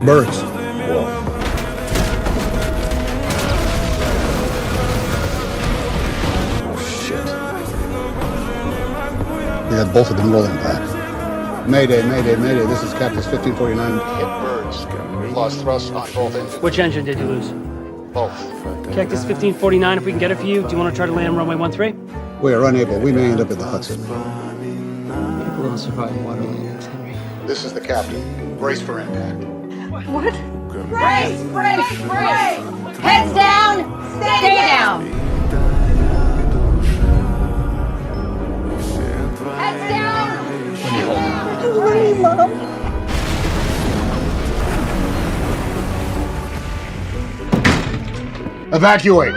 Birds. Whoa. We got both of them rolling back. Mayday, mayday, mayday. This is Cactus 1549. Hit birds. We've lost thrust on both engines. Which engine did you lose? Both. Cactus 1549, if we can get it for you, do you want to try to land runway 13? We are unable. We may end up at the Hudson. People don't survive water landings, Henry. This is the captain. Brace for impact. What? Brace! Brace! Brace! Heads down! Stay down! Heads down! Mom. Evacuate!